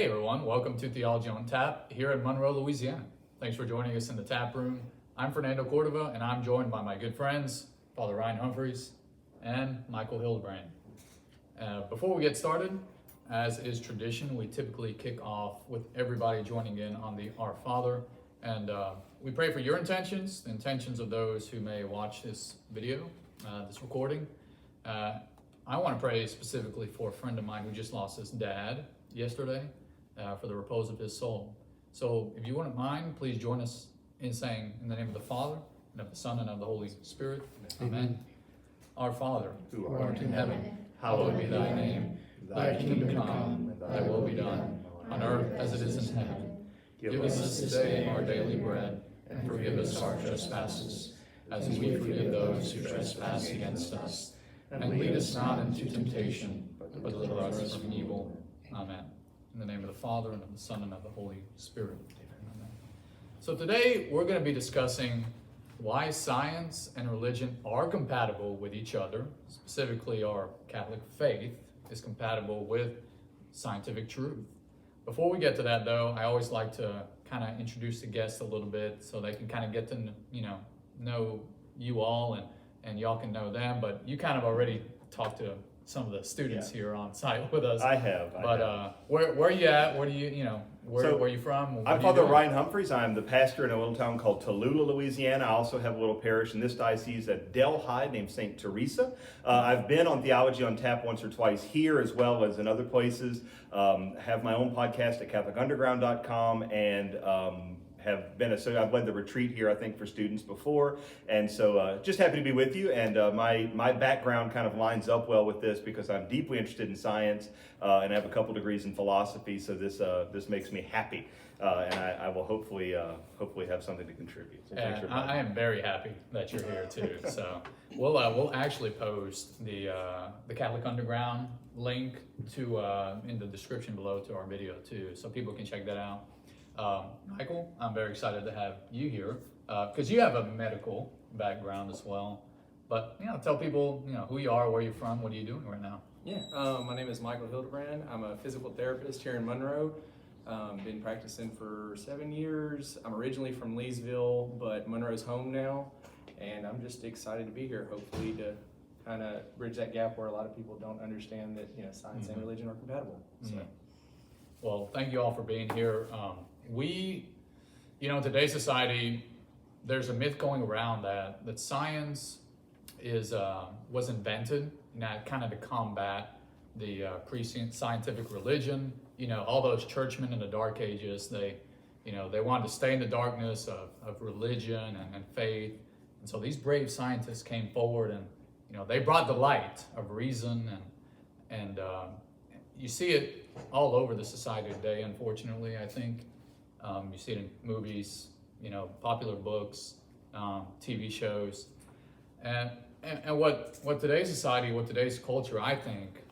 Hey everyone, welcome to Theology on Tap here in Monroe, Louisiana. Thanks for joining us in the tap room. I'm Fernando Cordova and I'm joined by my good friends, Father Ryan Humphries and Michael Hildebrand. Before we get started, as is tradition, we typically kick off with everybody joining in on the Our Father. And we pray for your intentions, the intentions of those who may watch this video, this recording. I want to pray specifically for a friend of mine who just lost his dad yesterday, for the repose of his soul. So if you wouldn't mind, please join us in saying, in the name of the Father, and of the Son, and of the Holy Spirit. Amen. Our Father, who art in heaven, hallowed be thy name. Thy kingdom come, thy will be done, on earth as it is in heaven. Give us this day our daily bread, and forgive us our trespasses, as we forgive those who trespass against us. And lead us not into temptation, but deliver us from evil. Amen. In the name of the Father, and of the Son, and of the Holy Spirit. Amen. So today we're going to be discussing why science and religion are compatible with each other. Specifically, our Catholic faith is compatible with scientific truth. Before we get to that, though, I always like to kind of introduce the guests a little bit so they can kind of get to know you all, and y'all can know them. But you kind of already talked to some of the students here on site with us. I have. Where are you at? Where do where are you from? I'm Father Ryan Humphries. I'm the pastor in a little town called Tallulah, Louisiana. I also have a little parish in this diocese at Delhi named St. Teresa. I've been on Theology on Tap once or twice here as well as in other places. Have my own podcast at CatholicUnderground.com and I've led the retreat here, I think, for students before, and so just happy to be with you. And my background kind of lines up well with this because I'm deeply interested in science, and I have a couple degrees in philosophy. So this makes me happy, and I will hopefully have something to contribute. So I am very happy that you're here too. So we'll actually post the Catholic Underground link to in the description below to our video too, so people can check that out. Michael, I'm very excited to have you here because you have a medical background as well. But tell people who you are, where you're from, what are you doing right now? Yeah, my name is Michael Hildebrand. I'm a physical therapist here in Monroe. Been practicing for 7 years. I'm originally from Leesville, but Monroe's home now, and I'm just excited to be here. Hopefully, to kind of bridge that gap where a lot of people don't understand that science and religion are compatible. So. Well, thank you all for being here. In today's society, there's a myth going around that science was invented, kind of to combat the pre-scientific religion. All those churchmen in the Dark Ages, they wanted to stay in the darkness of religion and faith. And so these brave scientists came forward and, they brought the light of reason and you see it all over the society today, unfortunately, I think. You see it in movies, popular books, TV shows. And what today's society, what today's culture, I think,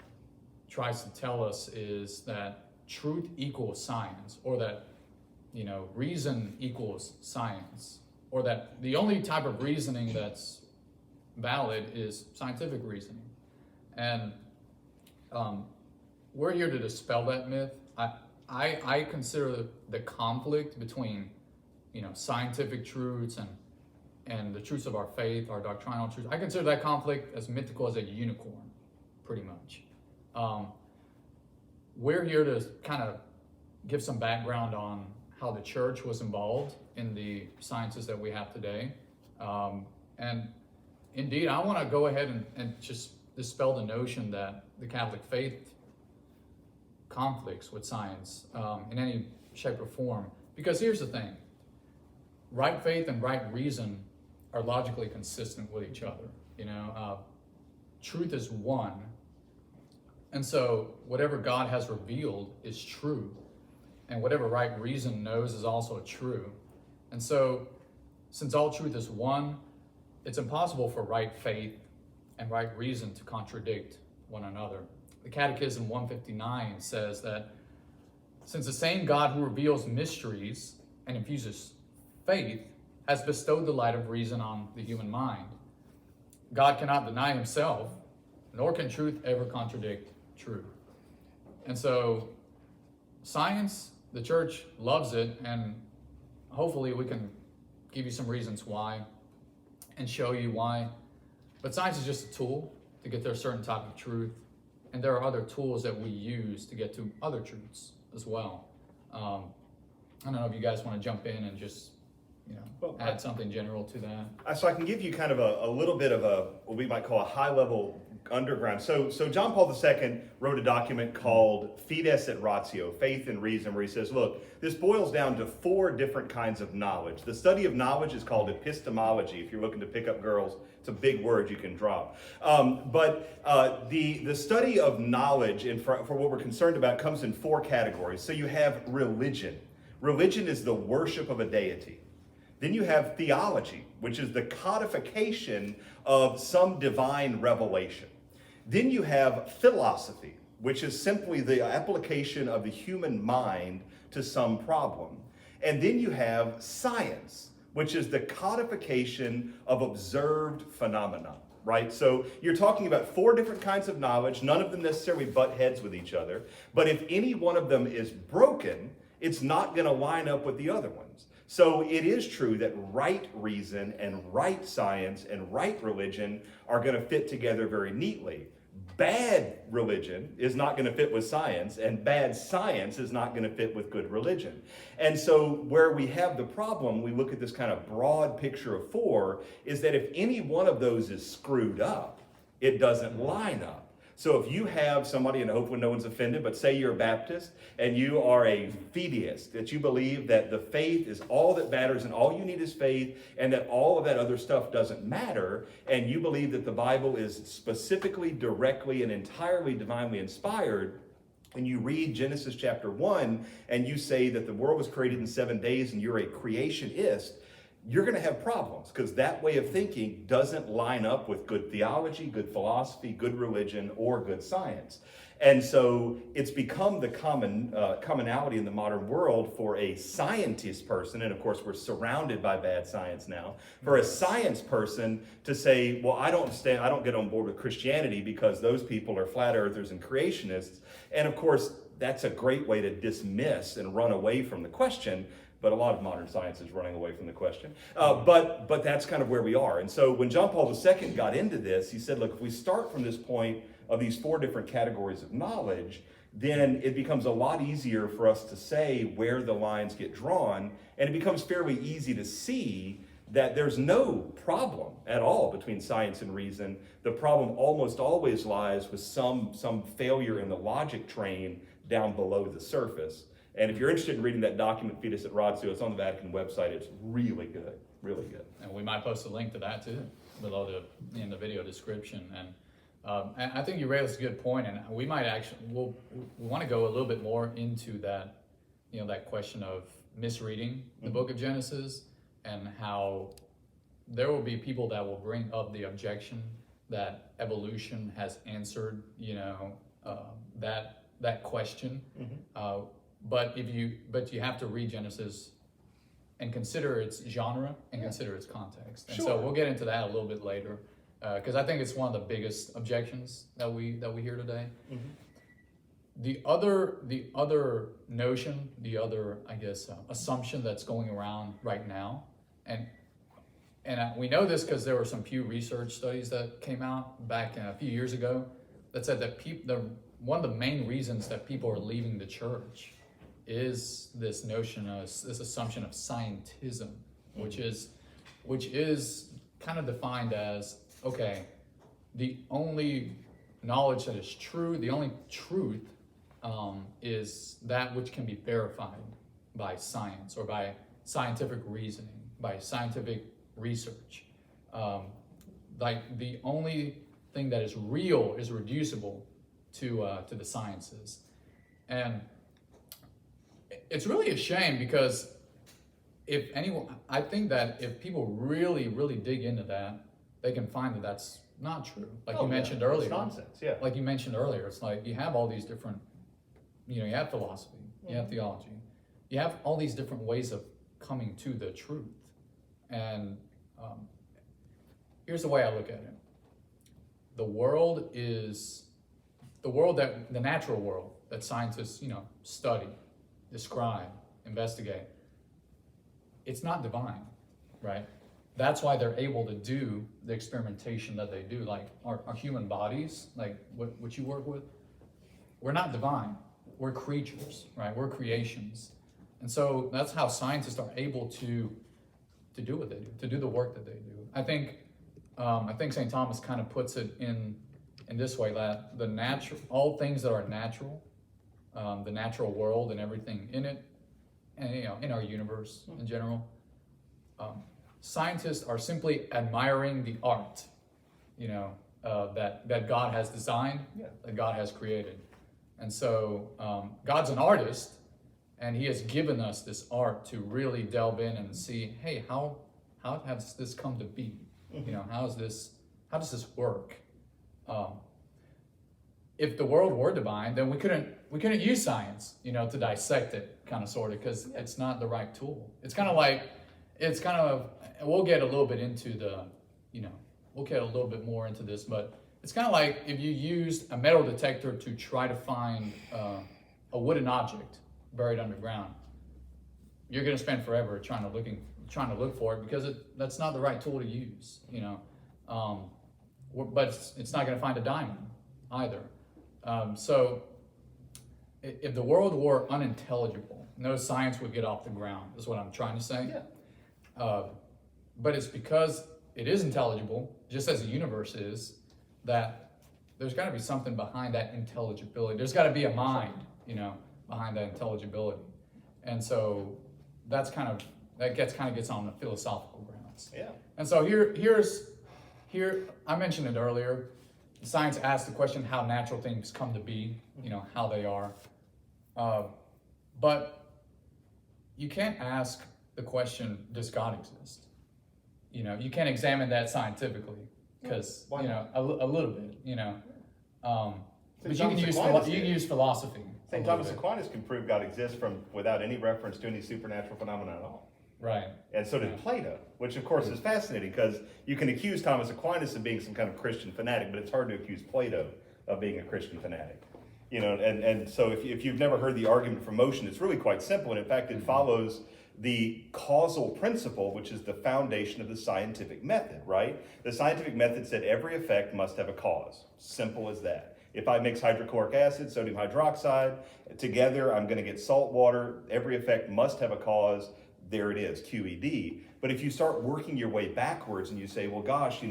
tries to tell us is that truth equals science, or that, reason equals science, or that the only type of reasoning that's valid is scientific reasoning. And we're here to dispel that myth. I consider the conflict between, scientific truths and the truths of our faith, our doctrinal truths. I consider that conflict as mythical as a unicorn, pretty much. We're here to kind of give some background on how the church was involved in the sciences that we have today. And indeed, I want to go ahead and just dispel the notion that the Catholic faith conflicts with science in any shape or form. Because here's the thing, right faith and right reason are logically consistent with each other. Truth is one, and so whatever God has revealed is true, and whatever right reason knows is also true. And so since all truth is one, it's impossible for right faith and right reason to contradict one another. The Catechism 159 says that since the same God who reveals mysteries and infuses faith has bestowed the light of reason on the human mind, God cannot deny himself, nor can truth ever contradict truth. And so science, the church loves it, and hopefully we can give you some reasons why and show you why. But science is just a tool to get to a certain type of truth, and there are other tools that we use to get to other truths as well. I don't know if you guys want to jump in and just, add something general to that. So I can give you kind of a little bit of what we might call a high-level underground. So John Paul II wrote a document called Fides et Ratio, Faith and Reason, where he says, look, this boils down to 4 different kinds of knowledge. The study of knowledge is called epistemology. If you're looking to pick up girls, it's a big word you can drop. But the study of knowledge, and for what we're concerned about, comes in 4 categories. So you have religion. Religion is the worship of a deity. Then you have theology, which is the codification of some divine revelation. Then you have philosophy, which is simply the application of the human mind to some problem. And then you have science, which is the codification of observed phenomena, right? So you're talking about 4 different kinds of knowledge. None of them necessarily butt heads with each other. But if any one of them is broken, it's not going to line up with the other ones. So it is true that right reason and right science and right religion are going to fit together very neatly. Bad religion is not going to fit with science, and bad science is not going to fit with good religion. And so where we have the problem, we look at this kind of broad picture of 4, is that if any one of those is screwed up, it doesn't line up. So if you have somebody, and hopefully no one's offended, but say you're a Baptist and you are a fideist, that you believe that the faith is all that matters and all you need is faith, and that all of that other stuff doesn't matter, and you believe that the Bible is specifically, directly, and entirely divinely inspired, and you read Genesis chapter 1 and you say that the world was created in 7 days and you're a creationist, you're going to have problems, because that way of thinking doesn't line up with good theology, good philosophy, good religion, or good science. And so it's become the commonality in the modern world for a scientist person, and of course we're surrounded by bad science now, for a science person to say, well, I don't get on board with Christianity because those people are flat earthers and creationists. And of course, that's a great way to dismiss and run away from the question. But a lot of modern science is running away from the question. But that's kind of where we are. And so when John Paul II got into this, he said, look, if we start from this point of these 4 different categories of knowledge, then it becomes a lot easier for us to say where the lines get drawn, and it becomes fairly easy to see that there's no problem at all between science and reason. The problem almost always lies with some failure in the logic train down below the surface. And if you're interested in reading that document, Fides et Ratio, it's on the Vatican website. It's really good, really good. And we might post a link to that too below in the video description. And I think you raised a good point, and we might we want to go a little bit more into that, that question of misreading the book of Genesis, and how there will be people that will bring up the objection that evolution has answered, that question. But you have to read Genesis and consider its genre and consider its context. And so we'll get into that a little bit later, because I think it's one of the biggest objections that we hear today. The other notion, assumption that's going around right now, and we know this because there were some Pew Research studies that came out back a few years ago that said that one of the main reasons that people are leaving the church is this notion of this assumption of Scientism, which is kind of defined as, okay, the only knowledge that is true, the only truth is that which can be verified by science or by scientific reasoning, by scientific research. Like the only thing that is real is reducible to the sciences. And it's really a shame, because I think that if people really, really dig into that, they can find that that's not true. Like you mentioned earlier. It's nonsense, yeah. Like you mentioned earlier, it's like you have all these different, you have philosophy, you have theology, you have all these different ways of coming to the truth. And here's the way I look at it. The natural world that scientists, study, describe, investigate, it's not divine, right? That's why they're able to do the experimentation that they do. Like our human bodies, like what you work with, we're not divine. We're creatures, right? We're creations. And so that's how scientists are able to do what they do, to do the work that they do. I think St. Thomas kind of puts it in this way, that all things that are natural, the natural world and everything in it, and in our universe in general, scientists are simply admiring the art, that God has designed, that God has created. And so God's an artist, and he has given us this art to really delve in and see, hey, how has this come to be? How does this work? If the world were divine, then we couldn't use science, to dissect it, kind of, sort of, because it's not the right tool. We'll get a little bit into more into this, but it's kind of like if you used a metal detector to try to find a wooden object buried underground. You're going to spend forever trying to look for it, because that's not the right tool to use, but it's not going to find a diamond either. So if the world were unintelligible, no science would get off the ground, is what I'm trying to say. But it's because it is intelligible, just as the universe is, that there's got to be something behind that intelligibility. There's got to be a mind, behind that intelligibility. And so that gets on the philosophical grounds. Yeah. And so here I mentioned it earlier. Science asks the question how natural things come to be, how they are. But you can't ask the question, does God exist? You can't examine that scientifically, because a little bit, but you can use philosophy. St. Thomas Aquinas can prove God exists without any reference to any supernatural phenomena at all. Right. And so did Plato, which of course is fascinating, because you can accuse Thomas Aquinas of being some kind of Christian fanatic, but it's hard to accuse Plato of being a Christian fanatic. And so if you've never heard the argument for motion, it's really quite simple. And in fact, it follows the causal principle, which is the foundation of the scientific method, right? The scientific method said every effect must have a cause. Simple as that. If I mix hydrochloric acid, sodium hydroxide, together, I'm going to get salt water. Every effect must have a cause. There it is, QED. But if you start working your way backwards and you say, well, gosh,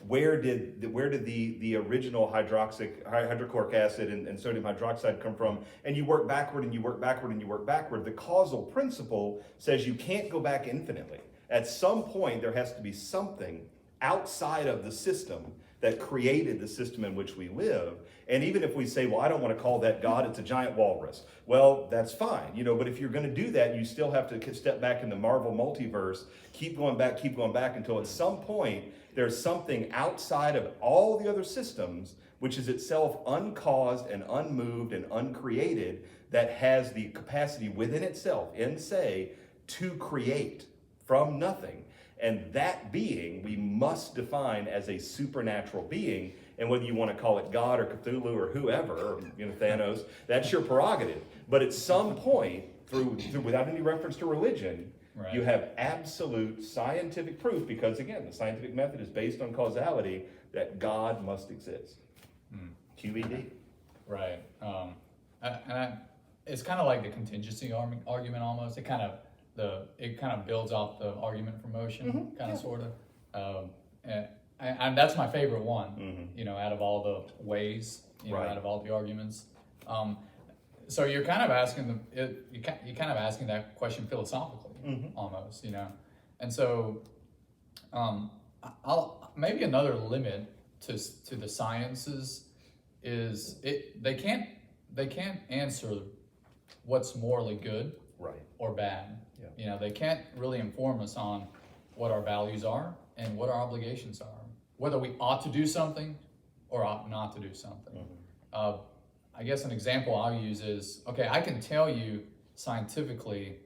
where did the original hydrochloric acid and sodium hydroxide come from? And you work backward and you work backward and you work backward. The causal principle says you can't go back infinitely. At some point, there has to be something outside of the system that created the system in which we live. And even if we say, well, I don't want to call that God, it's a giant walrus. Well, that's fine, but if you're going to do that, you still have to step back in the Marvel multiverse, keep going back until at some point there's something outside of all the other systems, which is itself uncaused and unmoved and uncreated, that has the capacity within itself, to create from nothing. And that being, we must define as a supernatural being. And whether you want to call it God or Cthulhu or whoever, or Thanos, that's your prerogative. But at some point, through without any reference to religion, right, you have absolute scientific proof, because again, the scientific method is based on causality, that God must exist. QED. Right. It's kind of like the contingency argument almost. It kind of builds off the argument for motion, sort of. And that's my favorite one, out of all the ways, right, out of all the arguments. So you're kind of asking that question philosophically, almost, And so, maybe another limit to the sciences is they can't answer what's morally good, right, or bad. Yeah. They can't really inform us on what our values are and what our obligations are, whether we ought to do something or ought not to do something. I guess an example I'll use is, I can tell you scientifically,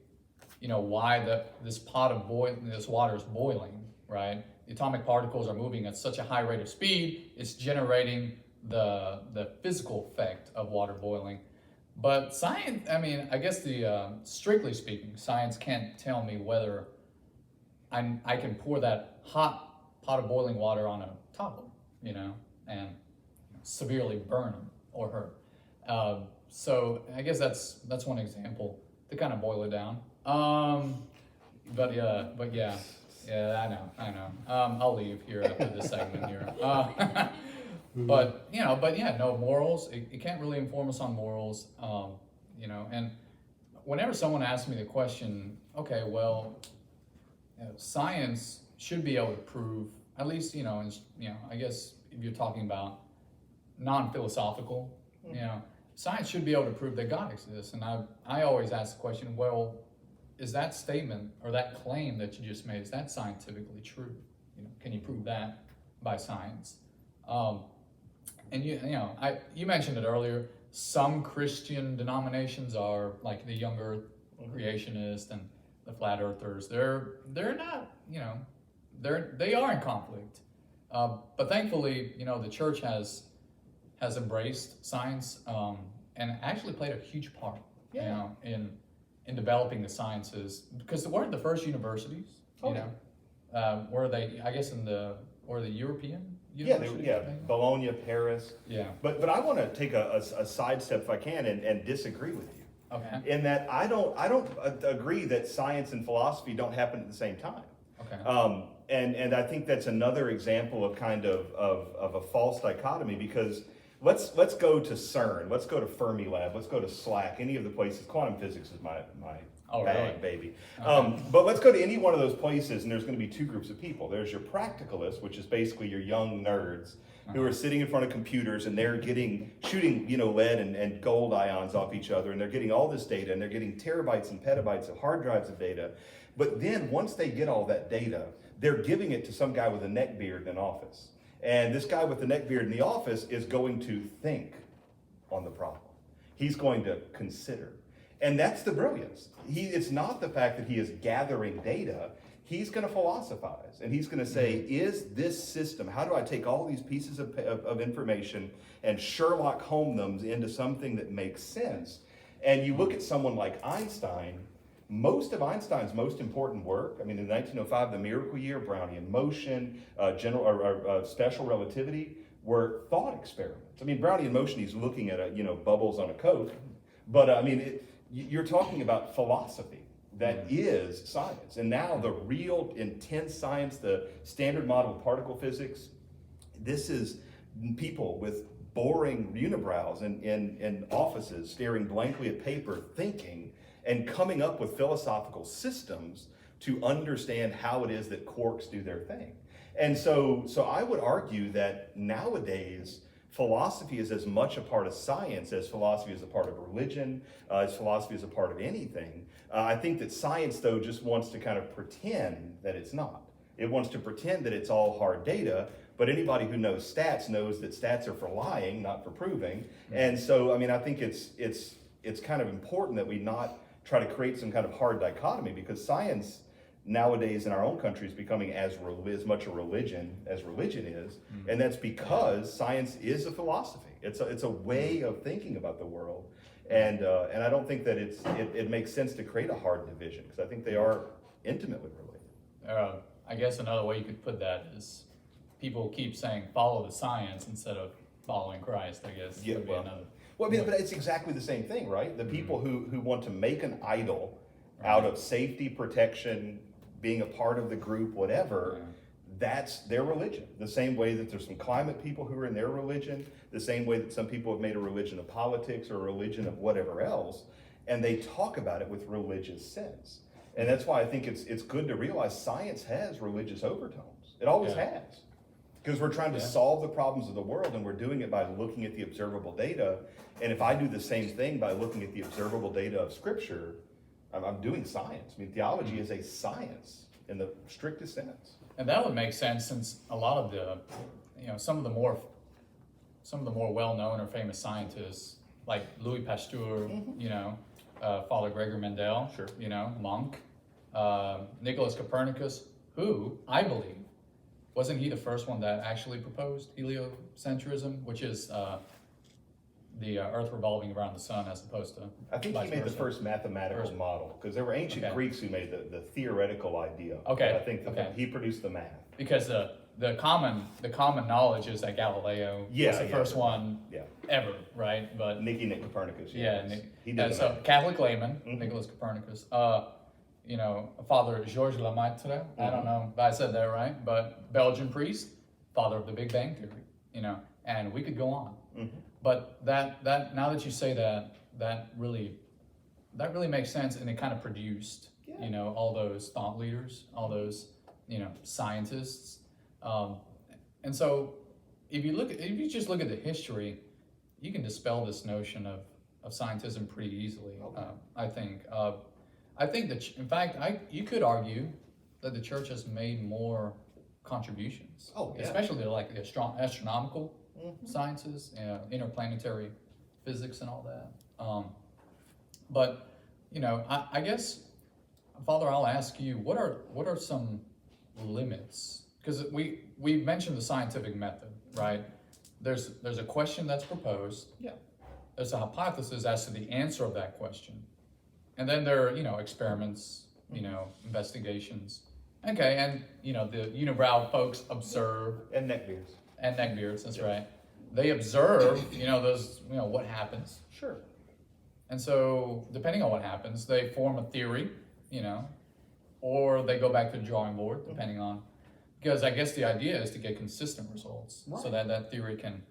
why this water is boiling, right? The atomic particles are moving at such a high rate of speed, it's generating the physical effect of water boiling. But science, I mean, I guess strictly speaking, science can't tell me whether I can pour that hot pot of boiling water on a toddler, and severely burn him or her. So I guess that's one example to kind of boil it down. But yeah, I know. I'll leave here after this segment here. But yeah, no morals. It can't really inform us on morals. And whenever someone asks me the question, okay, well, science should be able to prove, at least, I guess if you're talking about non-philosophical, science should be able to prove that God exists. And I always ask the question, well, is that statement or that claim that you just made, is that scientifically true? Can you prove that by science? And you mentioned it earlier. Some Christian denominations are like the young Earth creationists and the flat earthers. They're not, they are in conflict. But thankfully, the church has embraced science and actually played a huge part, in developing the sciences, because weren't the first universities, were they? I guess the European. Bologna, Paris. Yeah. But I want to take a sidestep if I can and disagree with you. Okay. In that I don't agree that science and philosophy don't happen at the same time. Okay. And I think that's another example of kind of a false dichotomy, because let's go to CERN, let's go to Fermilab, let's go to SLAC, any of the places. Quantum physics is my bag, baby. Okay. But let's go to any one of those places, and there's going to be two groups of people. There's your practicalists, which is basically your young nerds who are sitting in front of computers, and they're shooting lead and gold ions off each other, and they're getting all this data, and they're getting terabytes and petabytes of hard drives of data. But then once they get all that data, they're giving it to some guy with a neck beard in an office. And this guy with the neck beard in the office is going to think on the problem. He's going to consider. And that's the brilliance. It's not the fact that he is gathering data. He's going to philosophize, and he's going to say, is this system, how do I take all these pieces of information and Sherlock Holmes them into something that makes sense? And you look at someone like Einstein. Most of Einstein's most important work, in 1905, the miracle year, Brownian motion, special relativity, were thought experiments. Brownian motion, he's looking at bubbles on a Coke, but you're talking about philosophy that is science. And now the real intense science, the standard model of particle physics, this is people with boring unibrows in offices staring blankly at paper, thinking and coming up with philosophical systems to understand how it is that quarks do their thing. And so I would argue that nowadays, philosophy is as much a part of science as philosophy is a part of religion, as philosophy is a part of anything. I think that science, though, just wants to kind of pretend that it's not. It wants to pretend that it's all hard data, but anybody who knows stats knows that stats are for lying, not for proving. And so, I think it's kind of important that we not try to create some kind of hard dichotomy, because science nowadays in our own country is becoming as much a religion as religion is, and that's because science is a philosophy. It's a way of thinking about the world, and I don't think that it makes sense to create a hard division, because I think they are intimately related. I guess another way you could put that is people keep saying follow the science instead of following Christ. I guess would be another. But it's exactly the same thing, right? The people who want to make an idol out of safety, protection, being a part of the group, whatever, that's their religion. The same way that there's some climate people who are in their religion, the same way that some people have made a religion of politics or a religion of whatever else, and they talk about it with religious sense. And that's why I think it's good to realize science has religious overtones. It always has. Because we're trying to solve the problems of the world, and we're doing it by looking at the observable data. And if I do the same thing by looking at the observable data of Scripture, I'm doing science. Theology is a science in the strictest sense. And that would make sense, since a lot of the, some of the more well-known or famous scientists, like Louis Pasteur, Father Gregory Mendel, monk, Nicholas Copernicus, who I believe, wasn't he the first one that actually proposed heliocentrism, which is the Earth revolving around the sun as opposed to. I think he vice made the versa. first mathematical model, because there were ancient Okay. Greeks who made the theoretical idea. Okay, But I think that okay. he produced the math. Because the common knowledge is that Galileo was the first one Yeah. ever, right? But Nick Copernicus. yeah, He did the so math. Catholic layman, Mhm. Nicholas Copernicus. Father Georges Lemaitre. I don't know if I said that right, but Belgian priest, father of the Big Bang Theory. And we could go on. Mhm. But that now that you say that really makes sense, and it kind of produced all those thought leaders, all those scientists, and so if you just look at the history, you can dispel this notion of scientism pretty easily. I think that in fact you could argue that the church has made more contributions, especially to like the astronomical sciences, interplanetary physics and all that. But I guess, Father, I'll ask you, what are some limits? Because we mentioned the scientific method, right? There's a question that's proposed. Yeah. There's a hypothesis as to the answer of that question, and then there are experiments, investigations. Okay, and the unibrow folks observe. And neckbeards. And neckbeards, that's right. They observe, what happens. Sure. And so, depending on what happens, they form a theory, or they go back to the drawing board, depending on, because I guess the idea is to get consistent results, so that theory can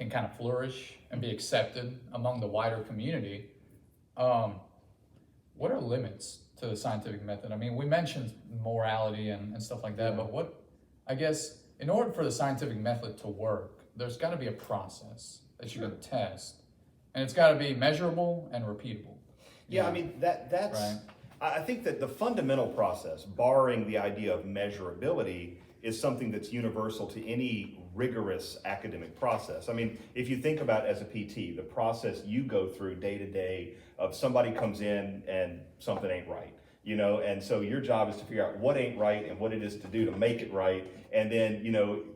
kind of flourish and be accepted among the wider community. What are limits to the scientific method? I mean, we mentioned morality and stuff like that, but I guess, in order for the scientific method to work, there's got to be a process that you can test, and it's got to be measurable and repeatable. Yeah, I mean, that's, right. I think that the fundamental process, barring the idea of measurability, is something that's universal to any rigorous academic process. I mean, if you think about as a PT, the process you go through day to day of somebody comes in and something ain't right, and so your job is to figure out what ain't right and what it is to do to make it right. And then,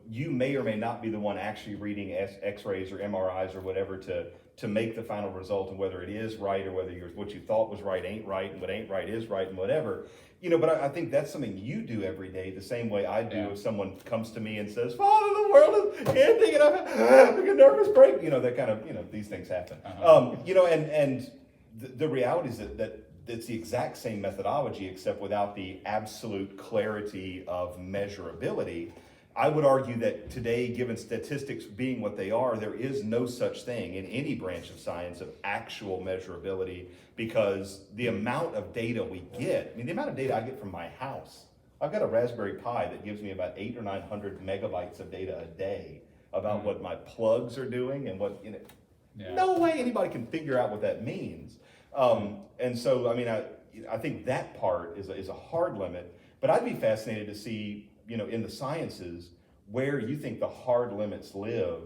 you may or may not be the one actually reading x-rays or MRIs or whatever to make the final result, and whether it is right or whether what you thought was right ain't right, and what ain't right is right, and whatever. But I think that's something you do every day, the same way I do if someone comes to me and says, Father, the world is ending and I'm having a nervous break. That kind of, these things happen. And the reality is that it's the exact same methodology, except without the absolute clarity of measurability. I would argue that today, given statistics being what they are, there is no such thing in any branch of science of actual measurability, because the amount of data we get, the amount of data I get from my house, I've got a Raspberry Pi that gives me about 800 or 900 megabytes of data a day about what my plugs are doing and what, no way anybody can figure out what that means. And so, I think that part is a hard limit, but I'd be fascinated to see, in the sciences, where you think the hard limits live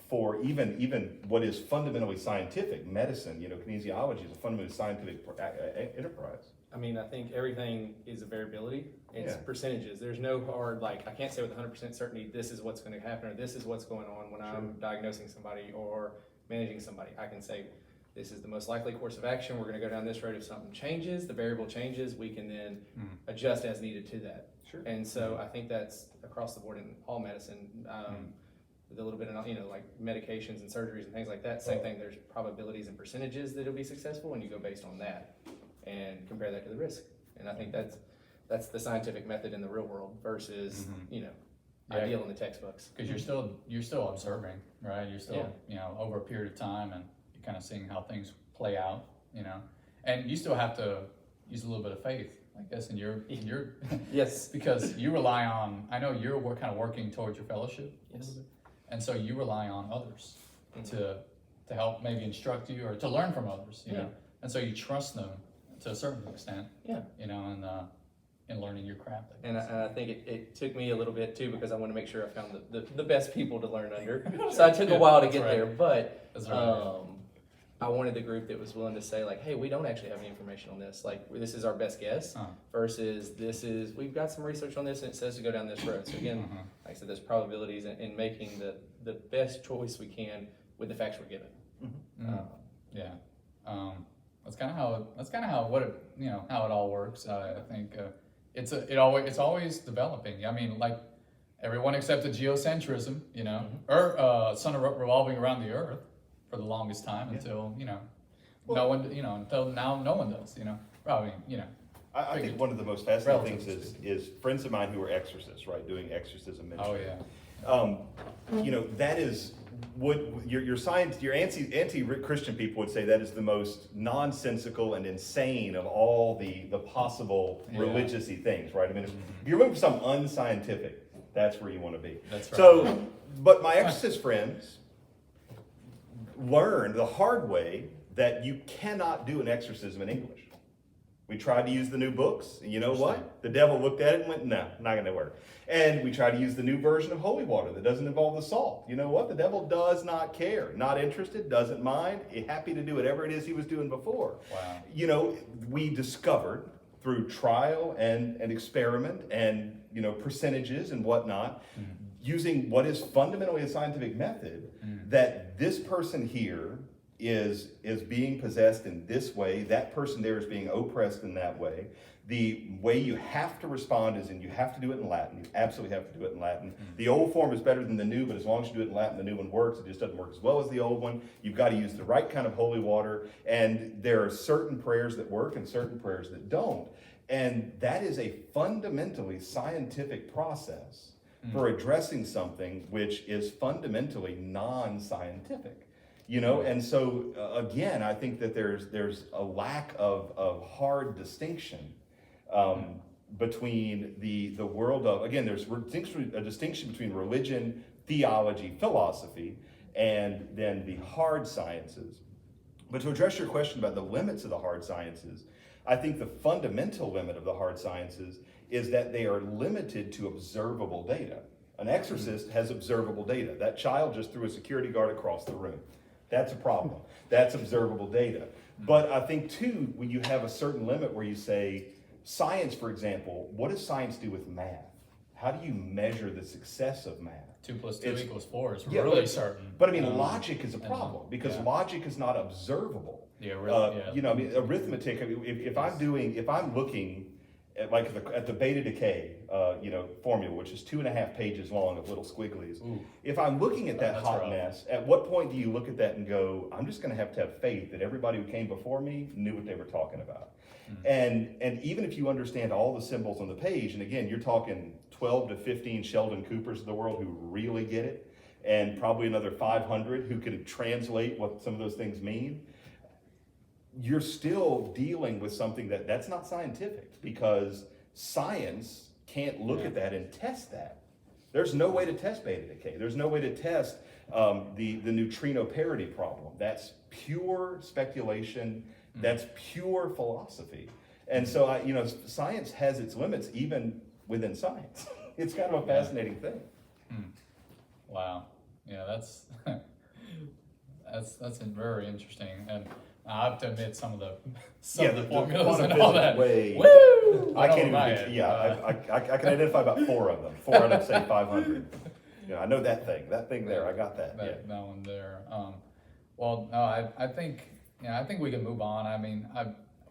for even what is fundamentally scientific. Medicine, kinesiology is a fundamentally scientific enterprise. I think everything is a variability. It's percentages. There's no hard, I can't say with 100% certainty this is what's going to happen or this is what's going on when I'm diagnosing somebody or managing somebody. I can say this is the most likely course of action. We're going to go down this road. If something changes, the variable changes, we can then adjust as needed to that. Sure. And so I think that's across the board in all medicine. With a little bit of, like medications and surgeries and things like that, same thing. There's probabilities and percentages that it'll be successful, and you go based on that and compare that to the risk. And I think that's the scientific method in the real world versus ideal in the textbooks. Because you're still observing, right? You're still over a period of time, and you're kind of seeing how things play out, and you still have to use a little bit of faith, I guess, in your yes, because you rely on. I know you're kind of working towards your fellowship, yes, and so you rely on others to help maybe instruct you or to learn from others, you know, and so you trust them to a certain extent, in learning your craft. And I think it took me a little bit too, because I want to make sure I found the best people to learn under. So I took a while to get there, but I wanted the group that was willing to say, hey, we don't actually have any information on this. This is our best guess versus we've got some research on this and it says to go down this road. So again, like I said, there's probabilities in making the best choice we can with the facts we're given. Yeah. That's kind of how what it, how it all works. I think it's always developing. I mean, like everyone accepted geocentrism, or sun revolving around the earth for the longest time until no one, until now no one does. Probably, I think one of the most fascinating things is friends of mine who are exorcists, right, doing exorcism ministry. Oh yeah. That is what your anti-Christian people would say that is the most nonsensical and insane of all the possible religious-y things, right? I mean, if you're looking for something unscientific, that's where you want to be. That's right. So, but my exorcist friends learned the hard way that you cannot do an exorcism in English. We tried to use the new books, and you know what? The devil looked at it and went, no, not going to work. And we tried to use the new version of holy water that doesn't involve the salt. You know what? The devil does not care, not interested, doesn't mind, happy to do whatever it is he was doing before. Wow. We discovered through trial and experiment and, percentages and whatnot, using what is fundamentally a scientific method, that this person here is being possessed in this way, that person there is being oppressed in that way. The way you have to respond is you have to do it in Latin. You absolutely have to do it in Latin. The old form is better than the new, but as long as you do it in Latin, the new one works. It just doesn't work as well as the old one. You've got to use the right kind of holy water, and there are certain prayers that work and certain prayers that don't. And that is a fundamentally scientific process for addressing something which is fundamentally non-scientific. And so again, I think that there's a lack of hard distinction between the world of, again, there's a distinction between religion, theology, philosophy, and then the hard sciences. But to address your question about the limits of the hard sciences, I think the fundamental limit of the hard sciences is that they are limited to observable data. An exorcist has observable data. That child just threw a security guard across the room. That's a problem. That's observable data. But I think, too, when you have a certain limit where you say, science, for example, what does science do with math? How do you measure the success of math? 2 + 2 = 4 is Yeah, really certain. But I mean, logic is a problem because logic is not observable. Yeah, really. Arithmetic, if I'm looking at the beta decay, formula, which is 2.5 pages long of little squigglies. Ooh. If I'm looking at that That's hot rough. mess, at what point do you look at that and go, I'm just going to have faith that everybody who came before me knew what they were talking about. And even if you understand all the symbols on the page, and again, you're talking 12 to 15 Sheldon Coopers of the world who really get it, and probably another 500 who can translate what some of those things mean, you're still dealing with something that's not scientific, because science can't look at that and test that. There's no way to test beta decay. There's no way to test the neutrino parity problem. That's pure speculation. That's pure philosophy. And so, science has its limits even within science. It's kind of a fascinating thing. Wow. Yeah, that's very interesting. And I have to admit some of the formulas and all that. Woo! I can't even. I can identify about 4 of them. 4 out of say 500. I know that thing there. I got that. That one there. Well, no, I think we can move on. I mean,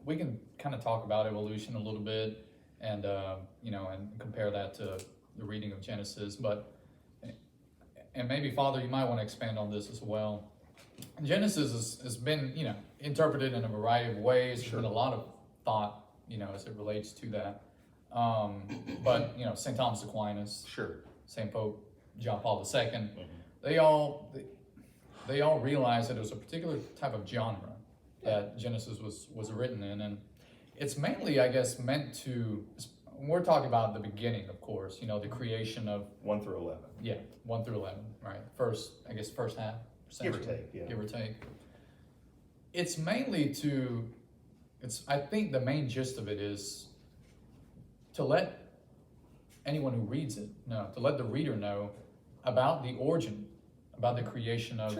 we can kind of talk about evolution a little bit, and and compare that to the reading of Genesis. But and maybe Father, you might want to expand on this as well. Genesis has been, interpreted in a variety of ways. There's been a lot of thought, as it relates to that. But St. Thomas Aquinas, St. Pope John Paul II, they all realized that it was a particular type of genre that Genesis was written in, and it's mainly, I guess, meant to. We're talking about the beginning, of course. The creation of 1 through 11. Yeah, 1 through 11. Right. First half. Give or take, yeah. Give or take. It's mainly I think the main gist of it is to let anyone who reads it know, to let the reader know about the origin, about the creation of,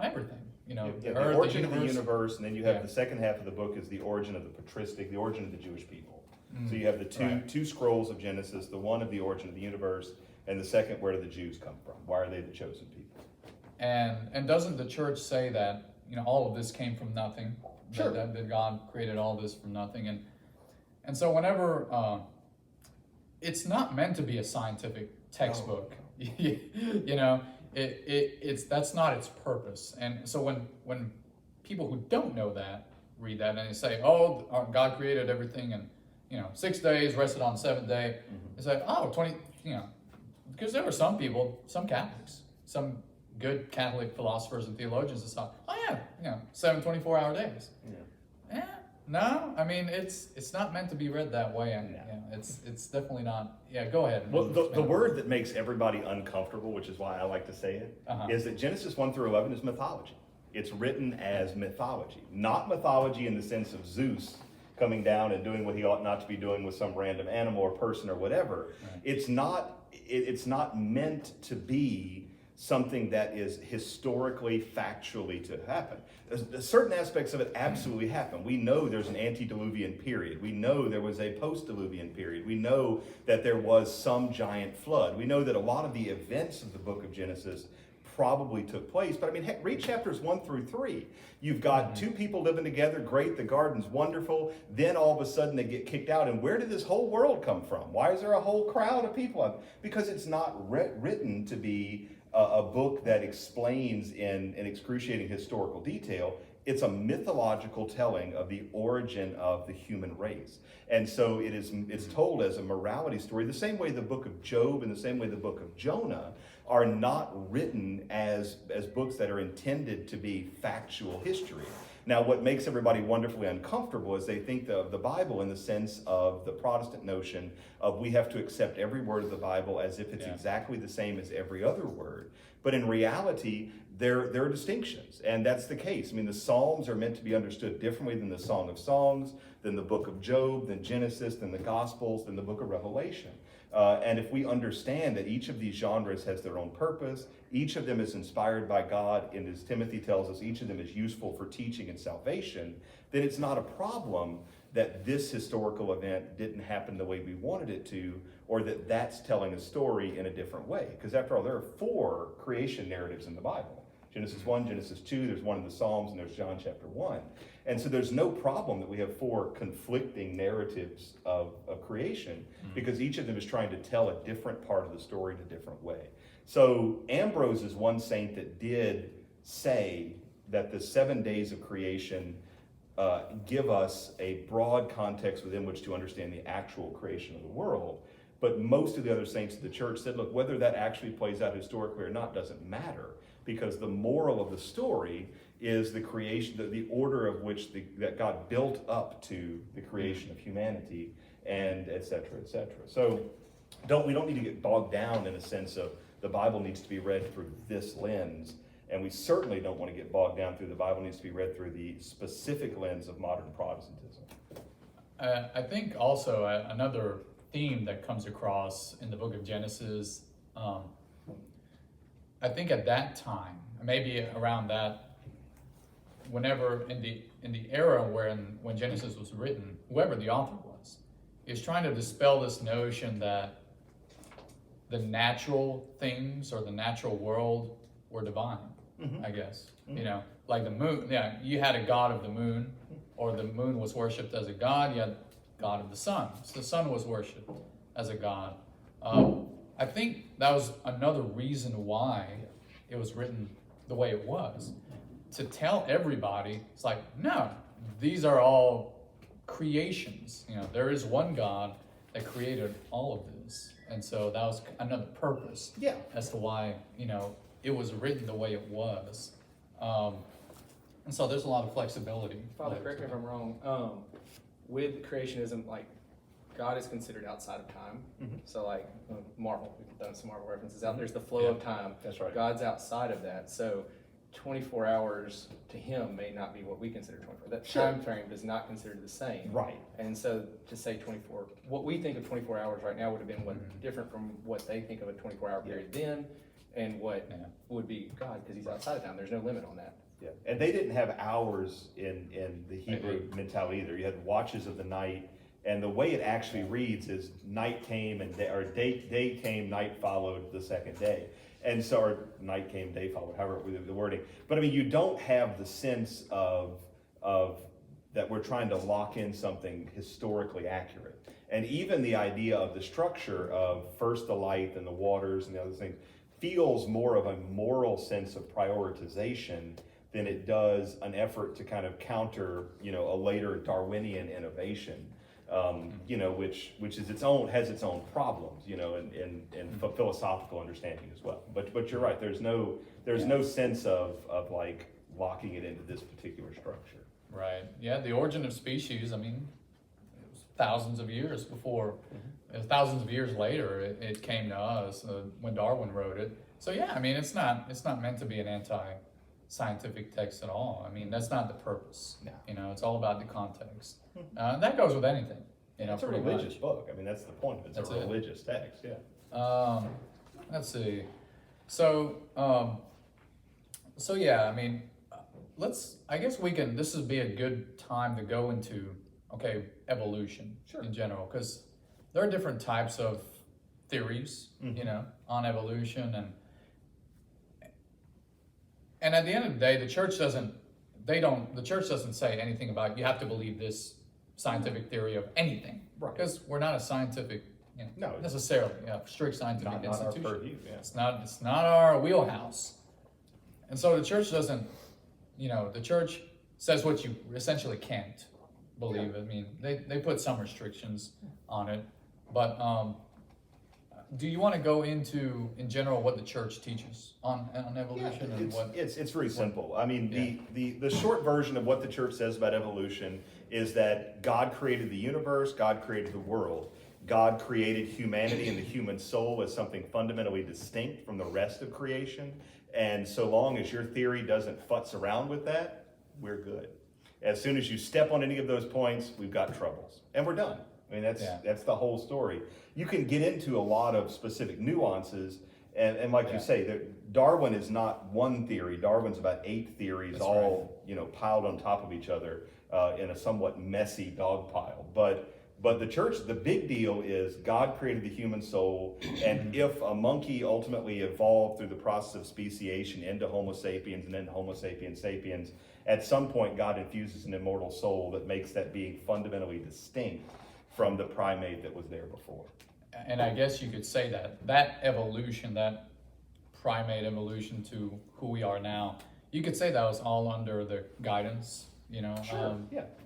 everything. The origin of the universe, and then you have the second half of the book is the origin of the patristic, the origin of the Jewish people. So you have the two scrolls of Genesis, the one of the origin of the universe, and the second, where do the Jews come from? Why are they the chosen people? And doesn't the church say that, all of this came from nothing? Sure. That God created all this from nothing. And so whenever, it's not meant to be a scientific textbook. No. It's that's not its purpose. And so when people who don't know that read that and they say, oh, God created everything and 6 days, rested on the seventh day. It's like, 20, because there were some people, some Catholics, some good Catholic philosophers and theologians that thought, 7 24-hour days. Yeah. No, I mean, it's not meant to be read that way, and it's definitely not. Yeah, go ahead. Well, the word that makes everybody uncomfortable, which is why I like to say it, is that Genesis 1 through 11 is mythology. It's written as mythology, not mythology in the sense of Zeus coming down and doing what he ought not to be doing with some random animal or person or whatever. Right. It's not meant to be something that is historically, factually to happen. There's certain aspects of it absolutely happen. We know there's an antediluvian period. We know there was a post-diluvian period. We know that there was some giant flood. We know that a lot of the events of the book of Genesis probably took place. But I mean, heck, read chapters 1 through 3. You've got two people living together, great, the garden's wonderful. Then all of a sudden they get kicked out. And where did this whole world come from? Why is there a whole crowd of people? Because it's not written to be a book that explains in excruciating historical detail. It's a mythological telling of the origin of the human race. And so it's told as a morality story, the same way the book of Job and the same way the book of Jonah are not written as books that are intended to be factual history. Now, what makes everybody wonderfully uncomfortable is they think of the Bible in the sense of the Protestant notion of we have to accept every word of the Bible as if it's exactly the same as every other word. But in reality, there are distinctions, and that's the case. I mean, the Psalms are meant to be understood differently than the Song of Songs, than the book of Job, than Genesis, than the Gospels, than the book of Revelation. And if we understand that each of these genres has their own purpose, each of them is inspired by God, and as Timothy tells us, each of them is useful for teaching and salvation, then it's not a problem that this historical event didn't happen the way we wanted it to, or that that's telling a story in a different way. Because after all, there are 4 creation narratives in the Bible. Genesis 1, Genesis 2, there's one in the Psalms, and there's John chapter 1. And so there's no problem that we have 4 conflicting narratives of creation, because each of them is trying to tell a different part of the story in a different way. So Ambrose is one saint that did say that the 7 days of creation give us a broad context within which to understand the actual creation of the world. But most of the other saints of the church said, look, whether that actually plays out historically or not doesn't matter, because the moral of the story is the creation, the order of which that God built up to the creation of humanity, and et cetera, et cetera. So we don't need to get bogged down in a sense of the Bible needs to be read through this lens, and we certainly don't want to get bogged down through the Bible needs to be read through the specific lens of modern Protestantism. I think also another theme that comes across in the book of Genesis, I think at that time, maybe around that, whenever in the era when Genesis was written, whoever the author was, is trying to dispel this notion that the natural things or the natural world were divine, I guess. Like the moon, you had a god of the moon, or the moon was worshipped as a god, you had god of the sun. So the sun was worshipped as a god. I think that was another reason why it was written the way it was. To tell everybody, it's like, no, these are all creations. There is one God that created all of this. And so that was another purpose as to why, it was written the way it was. And so there's a lot of flexibility. Father, correct me if I'm wrong. With creationism, God is considered outside of time. So Marvel, we've done some Marvel references out. There's the flow of time. That's right. God's outside of that. So 24 hours to him may not be what we consider 24. That time frame is not considered the same. Right. And so to say 24, what we think of 24 hours right now would have been different from what they think of a 24-hour period then, and what would be God, because he's outside of time. There's no limit on that. Yeah, and they didn't have hours in the Hebrew mentality either. You had watches of the night, and the way it actually reads is night came and day came, night followed the second day. And so, or night came, day followed, however the wording. But I mean, you don't have the sense of that we're trying to lock in something historically accurate. And even the idea of the structure of first the light and the waters and the other things feels more of a moral sense of prioritization than it does an effort to kind of counter, a later Darwinian innovation, which is has its own problems, and philosophical understanding as well. But you're right. There's no sense of like locking it into this particular structure. Right. Yeah. The origin of species. I mean, it was thousands of years before. Thousands of years later, it came to us when Darwin wrote it. So yeah, I mean, it's not meant to be an anti-scientific text at all. I mean, that's not the purpose. No. It's all about the context. That goes with anything. It's a religious book. I mean, that's the point. It's a religious text. Yeah. Let's see. So yeah, I mean, I guess this would be a good time to go into, evolution in general, because there are different types of theories, on evolution, and at the end of the day, the church doesn't say anything about you have to believe this scientific theory of anything, right? Because we're not a scientific, necessarily, strict scientific institution. Not our purview, yeah. It's not our wheelhouse, and so the church doesn't. The church says what you essentially can't believe. I mean, they put some restrictions on it, but do you want to go into, in general, what the church teaches on evolution? It's very simple. I mean, the short version of what the church says about evolution is that God created the universe, God created the world. God created humanity and the human soul as something fundamentally distinct from the rest of creation. And so long as your theory doesn't futz around with that, we're good. As soon as you step on any of those points, we've got troubles. And we're done. I mean, that's the whole story. You can get into a lot of specific nuances. And like you say, Darwin is not one theory. Darwin's about 8 theories, piled on top of each other in a somewhat messy dog pile. But the church, the big deal is God created the human soul, and if a monkey ultimately evolved through the process of speciation into Homo sapiens and then Homo sapiens sapiens, at some point God infuses an immortal soul that makes that being fundamentally distinct from the primate that was there before. And I guess you could say that evolution, that primate evolution to who we are now, you could say that was all under the guidance,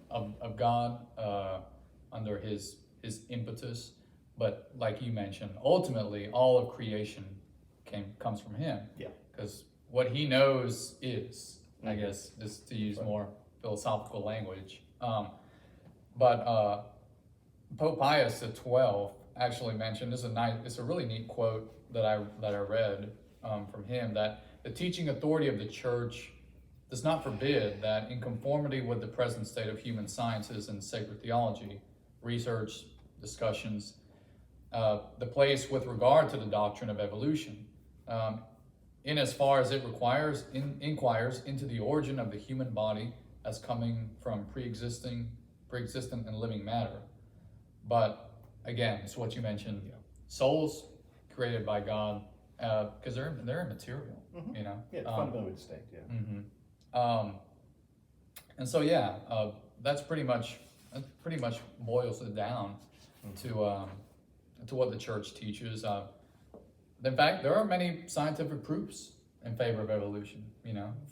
of God. Under his impetus, but like you mentioned, ultimately all of creation comes from him. Yeah. Because what he knows is, I guess, just to use more philosophical language. But Pope Pius XII actually mentioned, it's a really neat quote that I read from him, that the teaching authority of the church does not forbid that, in conformity with the present state of human sciences and sacred theology, research, discussions, the place with regard to the doctrine of evolution, in as far as it inquires into the origin of the human body as coming from pre-existent and living matter. But again, it's what you mentioned, souls created by God, because they're immaterial, Yeah, fundamentally distinct, yeah. And so that's pretty much boils it down to what the church teaches. In fact, there are many scientific proofs in favor of evolution,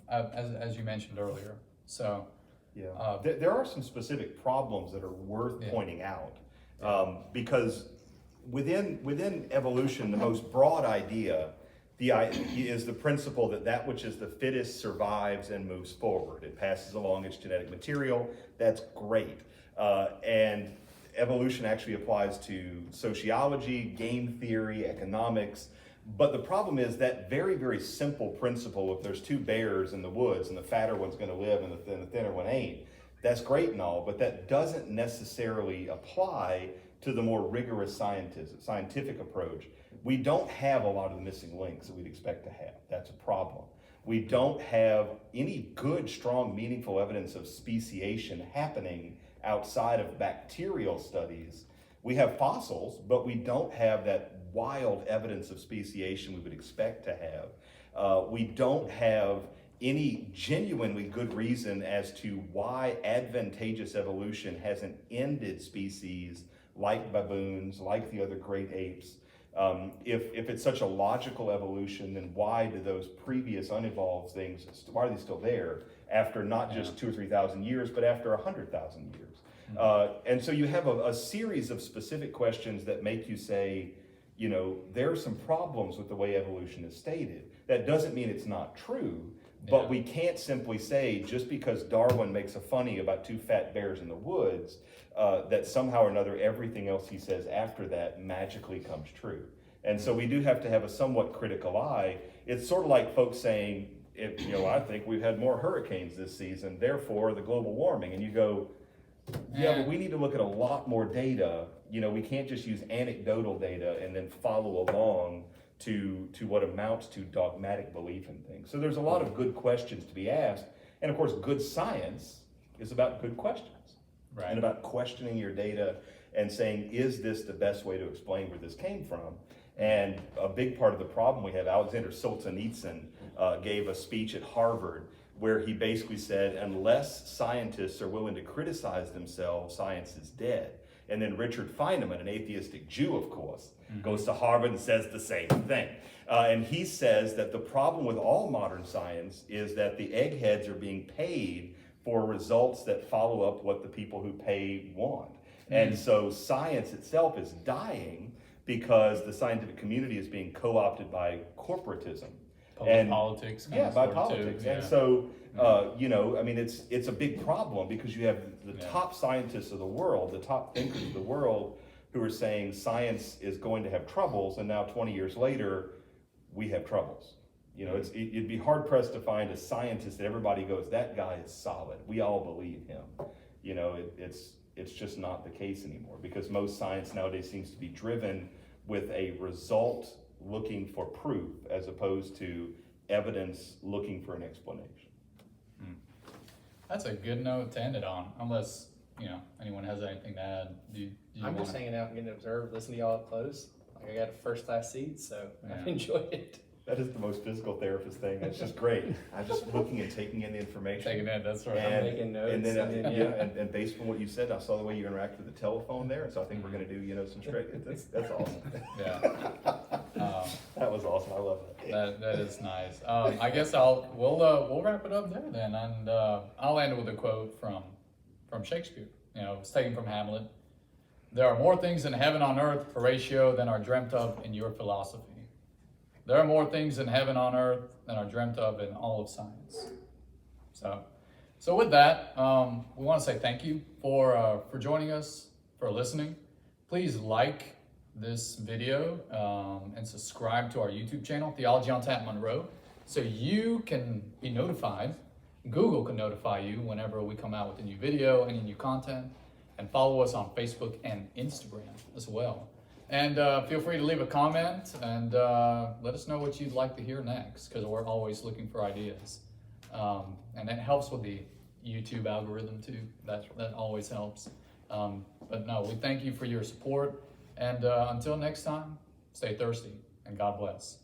as you mentioned earlier. So there are some specific problems that are worth pointing out, because within evolution, the most broad idea is the principle that which is the fittest survives and moves forward. It passes along its genetic material. That's great. And evolution actually applies to sociology, game theory, economics. But the problem is that very, very simple principle, if there's 2 bears in the woods and the fatter one's going to live and the thinner one ain't, that's great and all, but that doesn't necessarily apply to the more rigorous scientific approach. We don't have a lot of the missing links that we'd expect to have. That's a problem. We don't have any good, strong, meaningful evidence of speciation happening outside of bacterial studies. We have fossils, but we don't have that wild evidence of speciation we would expect to have. We don't have any genuinely good reason as to why advantageous evolution hasn't ended species like baboons, like the other great apes. If it's such a logical evolution, then why do those previous unevolved things, why are they still there after not just 2,000 or 3,000 years, but after 100,000 years? And so you have a series of specific questions that make you say, you know, there are some problems with the way evolution is stated. That doesn't mean it's not true, but we can't simply say just because Darwin makes a funny about two fat bears in the woods, that somehow or another everything else he says after that magically comes true. And so we do have to have a somewhat critical eye. It's sort of like folks saying, I think we've had more hurricanes this season, therefore the global warming. And you go, yeah, but we need to look at a lot more data. You know, we can't just use anecdotal data and then follow along to what amounts to dogmatic belief in things. So there's a lot of good questions to be asked. And of course, good science is about good questions. Right. And about questioning your data and saying, is this the best way to explain where this came from? And a big part of the problem we have, Alexander Solzhenitsyn gave a speech at Harvard where he basically said, unless scientists are willing to criticize themselves, science is dead. And then Richard Feynman, an atheistic Jew, of course, goes to Harvard and says the same thing. And he says that the problem with all modern science is that the eggheads are being paid for results that follow up what the people who pay want. And so science itself is dying because the scientific community is being co-opted by corporatism. And politics. By politics. And so, it's a big problem because you have the top scientists of the world, the top thinkers of the world, who are saying science is going to have troubles, and now 20 years later, we have troubles. You know, it'd be hard pressed to find a scientist that everybody goes, that guy is solid. We all believe him. You know, it's just not the case anymore because most science nowadays seems to be driven with a result looking for proof as opposed to evidence looking for an explanation. That's a good note to end it on, unless, anyone has anything to add. I'm just hanging out and getting to observe, listen to y'all up close. Like I got a first class seat, so I've enjoyed it. That is the most physical therapist thing. It's just great. I'm just looking and taking in the information. Taking it, that's right. And, I'm making notes. And based on what you said, I saw the way you interact with the telephone there, and so I think we're going to do, some straight. That's awesome. Yeah. That was awesome. I love that. That is nice. I guess we'll wrap it up there then, and I'll end with a quote from Shakespeare. It's taken from Hamlet. There are more things in heaven on earth, Horatio, than are dreamt of in your philosophy. There are more things in heaven on earth than are dreamt of in all of science. So with that, we want to say thank you for joining us, for listening. Please like this video and subscribe to our YouTube channel, Theology on Tap Monroe, so you can be notified. Google can notify you whenever we come out with a new video, any new content, and follow us on Facebook and Instagram as well. And feel free to leave a comment and let us know what you'd like to hear next, because we're always looking for ideas. And it helps with the YouTube algorithm too. That always helps. But no, we thank you for your support. And until next time, stay thirsty and God bless.